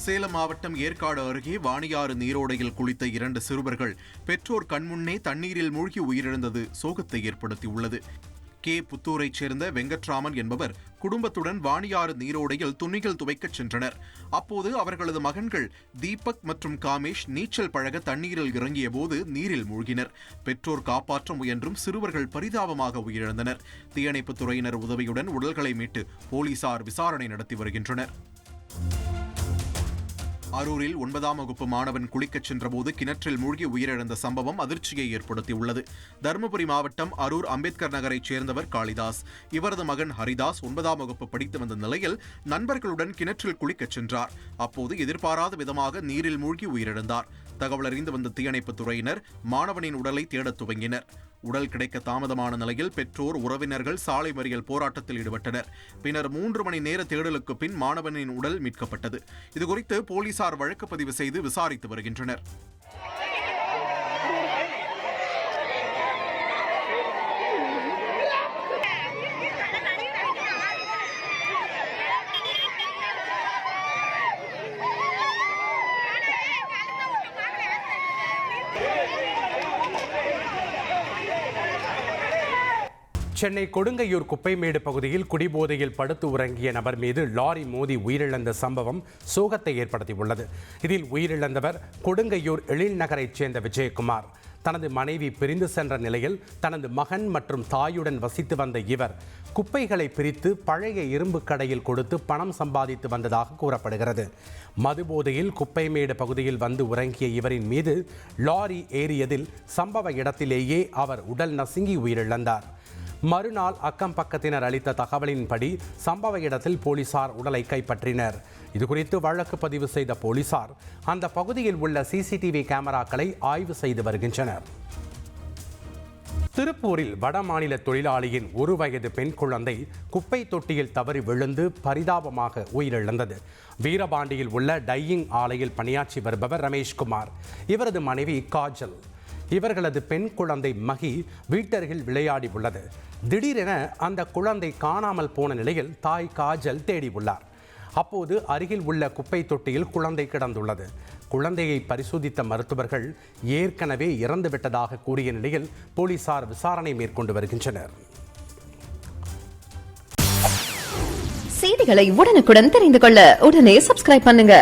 சேலம் மாவட்டம் ஏற்காடு அருகே வாணியாறு நீரோடையில் குளித்த 2 சிறுவர்கள் பெற்றோர் கண்முன்னே தண்ணீரில் மூழ்கி உயிரிழந்தது சோகத்தை ஏற்படுத்தியுள்ளது. புத்தூரைச் சேர்ந்த வெங்கட்ராமன் என்பவர் குடும்பத்துடன் வாணியாறு நீரோடையில் துணிகள் துவைக்கச் சென்றனர். அப்போது அவர்களது மகன்கள் தீபக் மற்றும் காமேஷ் நீச்சல் பழக தண்ணீரில் இறங்கிய போது நீரில் மூழ்கினர். பெற்றோர் காப்பாற்ற முயன்றும் சிறுவர்கள் பரிதாபமாக உயிரிழந்தனர். தீயணைப்புத் துறையினர் உதவியுடன் உடல்களை மீட்டு போலீசார் விசாரணை நடத்தி வருகின்றனர். அரூரில் 9ஆம் வகுப்பு மாணவன் குளிக்கச் சென்றபோது கிணற்றில் மூழ்கி உயிரிழந்த சம்பவம் அதிர்ச்சியை ஏற்படுத்தியுள்ளது. தருமபுரி மாவட்டம் அரூர் அம்பேத்கர் நகரைச் சேர்ந்தவர் காளிதாஸ். இவரது மகன் ஹரிதாஸ் 9ஆம் வகுப்பு படித்து வந்த நிலையில் நண்பர்களுடன் கிணற்றில் குளிக்கச் சென்றார். அப்போது எதிர்பாராத விதமாக நீரில் மூழ்கி உயிரிழந்தார். தகவல் அறிந்து வந்த தீயணைப்புத் துறையினர் மாணவனின் உடலை தேடத் துவங்கினர். உடல் கிடைக்க தாமதமான நிலையில் பெற்றோர், உறவினர்கள் சாலை மறியல் போராட்டத்தில் ஈடுபட்டனர். பின்னர் 3 மணி நேர தேடலுக்கு பின் மாணவனின் உடல் மீட்கப்பட்டது. இதுகுறித்து போலீசார் வழக்கு பதிவு செய்து விசாரித்து வருகின்றனர். சென்னை கொடுங்கையூர் குப்பைமேடு பகுதியில் குடிபோதையில் படுத்து உறங்கிய நபர் மீது லாரி மோதி உயிரிழந்த சம்பவம் சோகத்தை ஏற்படுத்தியுள்ளது. இதில் உயிரிழந்தவர் கொடுங்கையூர் எழில் நகரைச் சேர்ந்த விஜயகுமார். தனது மனைவி பிரிந்து சென்ற நிலையில் தனது மகன் மற்றும் தாயுடன் வசித்து வந்த இவர் குப்பைகளை பிரித்து பழைய இரும்பு கடையில் கொடுத்து பணம் சம்பாதித்து வந்ததாக கூறப்படுகிறது. மதுபோதையில் குப்பைமேடு பகுதியில் வந்து உறங்கிய இவரின் மீது லாரி ஏறியதில் சம்பவ இடத்திலேயே அவர் உடல் நசுங்கி உயிரிழந்தார். மறுநாள் அக்கம் பக்கத்தினர் அளித்த தகவலின்படி சம்பவ இடத்தில் போலீசார் உடலை கைப்பற்றினர். இதுகுறித்து வழக்கு பதிவு செய்த போலீசார் அந்த பகுதியில் உள்ள சிசிடிவி கேமராக்களை ஆய்வு செய்து வருகின்றனர். திருப்பூரில் வடமாநில தொழிலாளியின் 1 வயது பெண் குழந்தை குப்பை தொட்டியில் தவறி விழுந்து பரிதாபமாக உயிரிழந்தது. வீரபாண்டியில் உள்ள டையிங் ஆலையில் பணியாற்றி வருபவர் ரமேஷ்குமார், இவரது மனைவி காஜல், இவர்களது பெண் குழந்தை மகி வீட்டருகில் விளையாடி உள்ளது. திடீரென அந்த குழந்தை காணாமல் போன நிலையில் தாய் காஜல் தேடி உள்ளார். அப்போது அருகில் உள்ள குப்பை தொட்டியில் குழந்தை கிடந்துள்ளது. குழந்தையை பரிசோதித்த மருத்துவர்கள் ஏற்கனவே இறந்துவிட்டதாக கூறிய நிலையில் போலீசார் விசாரணை மேற்கொண்டு வருகின்றனர். செய்திகளை உடனுக்குடன் தெரிந்து கொள்ள உடனே சப்ஸ்கிரைப் பண்ணுங்க.